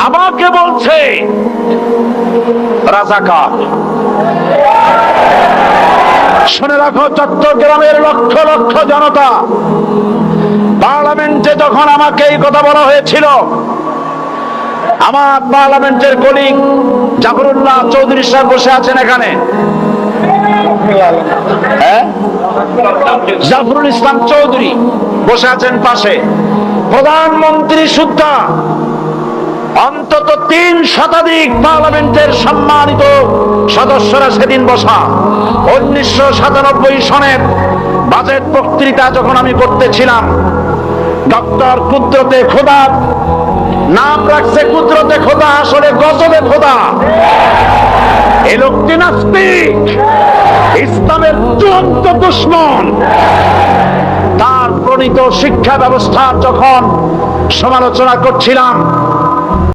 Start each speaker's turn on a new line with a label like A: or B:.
A: আমাকে বলছে রাজাকার। শুনে রাখো, চট্টগ্রামের লক্ষ লক্ষ জনতা, পার্লামেন্টে যখন আমাকে এই কথা বলা হয়েছিল, আমার পার্লামেন্টের কলিগ জাফরুল্লাহ চৌধুরী সাহেব বসে আছেন এখানে, জাফরুল ইসলাম চৌধুরী বসে আছেন পাশে, প্রধানমন্ত্রী সুদ্ধা, অন্তত 3 শতাধিক পার্লামেন্টের সম্মানিত সদস্যরা সেদিন বসা। 1997 সনের বাজেট বক্তৃতা যখন আমি করতেছিলাম, ডক্টর কুদরতে খোদা, নাম রাখছে কুদরতে খোদা, আসলে গজবে খোদা। এই লোকটি নাস্তিক, ইসলামের চূড়ান্ত দুশমন। তার প্রণীত শিক্ষা ব্যবস্থার যখন সমালোচনা করছিলাম,